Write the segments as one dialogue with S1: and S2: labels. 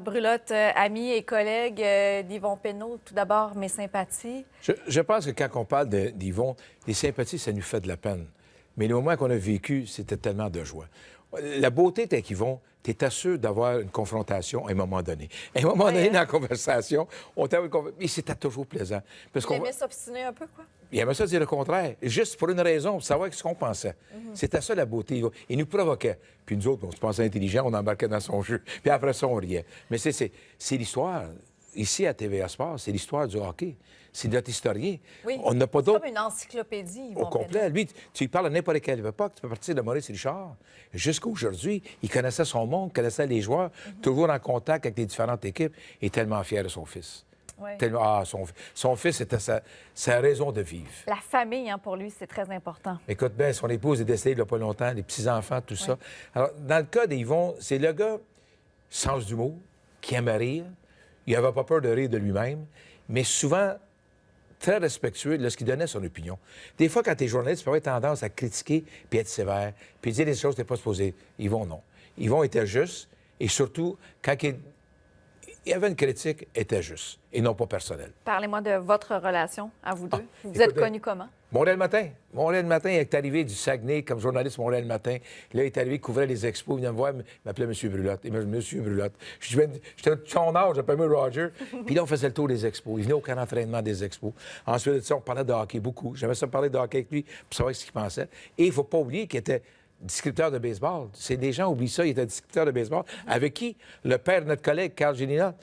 S1: Brulotte, ami et collègue d'Yvon Penneau, tout d'abord, mes sympathies.
S2: Je pense que quand on parle d'Yvon, les sympathies, ça nous fait de la peine. Mais le moment qu'on a vécu, c'était tellement de joie. La beauté avec Yvon, tu es sûr d'avoir une confrontation à un moment donné. À un moment donné, dans la conversation, et c'était toujours plaisant. Parce
S1: Il aimait s'obstiner un peu, quoi?
S2: Il aimait ça dire le contraire, juste pour une raison, pour savoir ce qu'on pensait. C'était ça la beauté. Il nous provoquait. Puis nous autres, on se pensait intelligents, on embarquait dans son jeu. Puis après ça, on riait. Mais c'est l'histoire. Ici, à TVA Sport, c'est l'histoire du hockey. C'est notre historien.
S1: Oui.
S2: On n'a pas
S1: d'autre. Comme une encyclopédie.
S2: Au complet. Penneau. Lui, tu lui parles à n'importe quelle époque. Tu peux partir de Maurice Richard. Jusqu'à aujourd'hui, il connaissait son monde, connaissait les joueurs, toujours en contact avec les différentes équipes, et tellement fier de son fils.
S1: Oui.
S2: Tellement, son fils, c'était sa raison de vivre.
S1: La famille, hein, pour lui, c'est très important.
S2: Écoute bien, son épouse est décédée il n'y a pas longtemps, les petits-enfants, tout ça. Alors, dans le cas d'Yvon, c'est le gars, sens d'humour, qui aime rire. Il n'avait pas peur de rire de lui-même, mais souvent très respectueux lorsqu'il donnait son opinion. Des fois, quand tu es journaliste, tu peux avoir tendance à critiquer puis être sévère, puis dire des choses que tu n'es pas supposé. Yvon, non. Yvon était juste, et surtout, quand il y avait une critique, était juste, et non pas personnelle.
S1: Parlez-moi de votre relation à vous deux. Vous êtes connus comment?
S2: Montréal Matin. Montréal Matin, il est arrivé du Saguenay comme journaliste Montréal Matin. Là, il est arrivé, il couvrait les expos. Il venait me voir, il m'appelait M. Brulotte. Il m'a dit, M. Brulotte. J'étais de son âge, j'appelais moi Roger. Puis là, on faisait le tour des expos. Il venait au camp d'entraînement des expos. Ensuite de ça, on parlait de hockey beaucoup. J'aimais ça parler de hockey avec lui pour savoir ce qu'il pensait. Et il ne faut pas oublier qu'il était descripteur de baseball. Les gens oublient ça, il était descripteur de baseball. Avec qui? Le père de notre collègue, Carl Génina.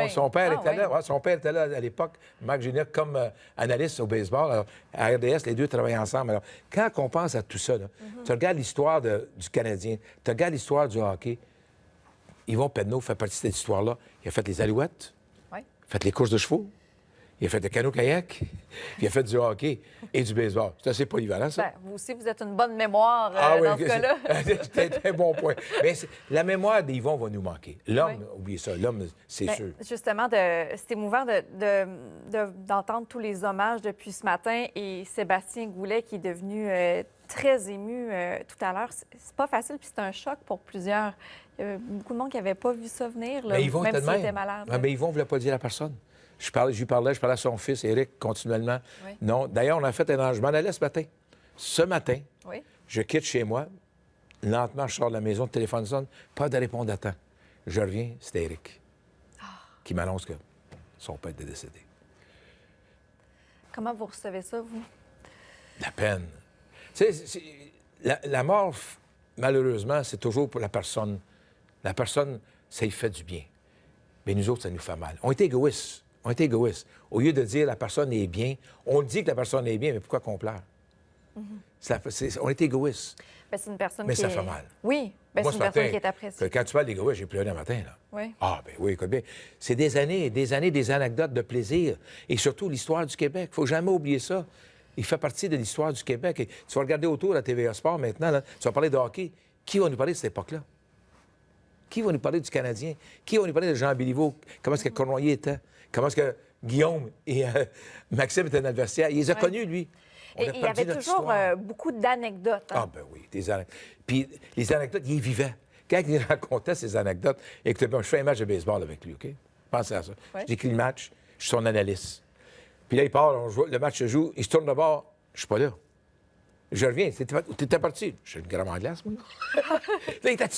S2: Son père était là. Ouais, son père était là à l'époque, Marc Géniac, comme analyste au baseball. Alors, à RDS, les deux travaillaient ensemble. Alors, quand on pense à tout ça, là, tu regardes l'histoire du Canadien, tu regardes l'histoire du hockey, Yvon Penneau fait partie de cette histoire-là. Il a fait les Alouettes, il a fait les courses de chevaux, il a fait le canot-kayak, puis il a fait du hockey et du baseball. C'est assez polyvalent, ça.
S1: Bien, vous aussi, vous êtes une bonne mémoire dans ce cas-là.
S2: C'est un bon point. Mais la mémoire d'Yvon va nous manquer. L'homme, oubliez ça, l'homme, c'est sûr.
S1: Justement, c'est émouvant d'entendre tous les hommages depuis ce matin et Sébastien Goulet qui est devenu très ému tout à l'heure. C'est pas facile, puis c'est un choc pour plusieurs. Il y a beaucoup de monde qui n'avait pas vu ça venir, là, même s'il était malade.
S2: Mais Yvon ne voulait pas dire à personne. Je parlais à son fils, Éric, continuellement.
S1: Oui.
S2: Non. D'ailleurs, on a fait un... Je m'en allais ce matin. Ce matin, je quitte chez moi. Lentement, je sors de la maison, le téléphone sonne. Pas de répondre à temps. Je reviens, c'était Éric qui m'annonce que son père était décédé.
S1: Comment vous recevez ça, vous?
S2: La peine. Tu sais, la mort, malheureusement, c'est toujours pour la personne. La personne, ça lui fait du bien. Mais nous autres, ça nous fait mal. On est égoïstes. On est égoïstes. Au lieu de dire la personne est bien, on dit que la personne est bien, mais pourquoi qu'on pleure? On est égoïste.
S1: Bien, c'est une personne
S2: mais
S1: qui
S2: ça fait mal.
S1: Oui, bien, c'est une personne qui est appréciée.
S2: Quand tu parles d'égoïste, j'ai pleuré un matin, là.
S1: Oui.
S2: Ah, bien oui, écoute bien. C'est des années, des anecdotes de plaisir. Et surtout, l'histoire du Québec. Il ne faut jamais oublier ça. Il fait partie de l'histoire du Québec. Et tu vas regarder autour à TVA Sport maintenant, là, tu vas parler de hockey. Qui va nous parler de cette époque-là? Qui va nous parler du Canadien? Qui va nous parler de Jean Béliveau? Comment est-ce que Cournoyer était? Comment est-ce que Guillaume et Maxime étaient dans le vestiaire? Il les a connus, lui.
S1: Et il y avait toujours beaucoup d'anecdotes. Hein?
S2: Ah, ben oui, des anecdotes. Puis les anecdotes, il y vivait. Quand il racontait ces anecdotes, écoutez, je fais un match de baseball avec lui, OK? Pensez à ça. J'écris le match, je suis son analyste. Puis là, il part, le match se joue, il se tourne de bord, je suis pas là. Je reviens, t'étais parti. Je suis une gramme en glace, moi. Là, il était tout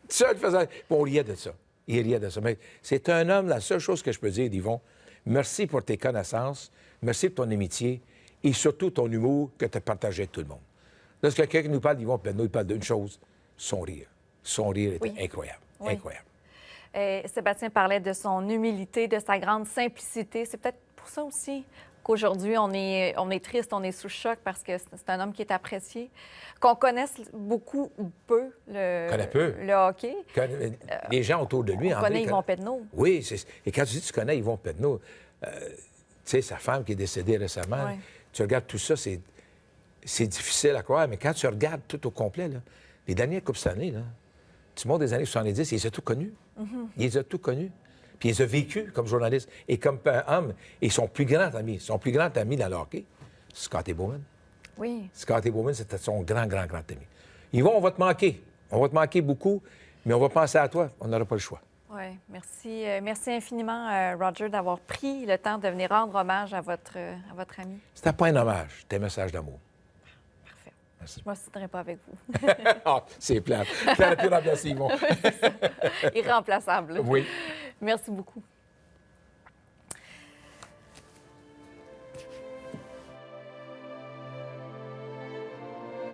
S2: seul faisant... Puis on riait de ça. Il riait de ça. Mais c'est un homme, la seule chose que je peux dire, Yvon, merci pour tes connaissances, merci pour ton amitié et surtout ton humour que tu as partagé avec tout le monde. Lorsque quelqu'un nous parle d'Yvon Penneau, il parle d'une chose, son rire. Son rire était incroyable. Oui. Incroyable.
S1: Sébastien parlait de son humilité, de sa grande simplicité. C'est peut-être pour ça aussi qu'aujourd'hui, on est triste, on est sous choc parce que c'est un homme qui est apprécié. Qu'on connaisse beaucoup ou peu le hockey.
S2: Les gens autour de lui...
S1: On connaît Yvon Penneau.
S2: Oui, et quand tu dis que tu connais Yvon Penneau, tu sais, sa femme qui est décédée récemment, tu regardes tout ça, c'est difficile à croire, mais quand tu regardes tout au complet, là, les dernières Coupes Stanley, là, tu montes des années 70, il les a tout connus. Il les a tout connus. Puis il les a vécus comme journaliste et comme homme. Et son plus grand ami dans le hockey, Scotty Bowman.
S1: Oui.
S2: Scotty Bowman, c'était son grand ami. Yvon, on va te manquer. On va te manquer beaucoup, mais on va penser à toi. On n'aura pas le choix.
S1: Oui, merci. Merci infiniment, Roger, d'avoir pris le temps de venir rendre hommage à votre ami.
S2: C'était pas un hommage, c'était un message d'amour.
S1: Parfait.
S2: Merci.
S1: Je ne m'obstinerai pas avec vous.
S2: Ah, c'est plate. Tu aurais pu remplacer Yvon.
S1: Irremplaçable.
S2: Oui.
S1: Merci beaucoup.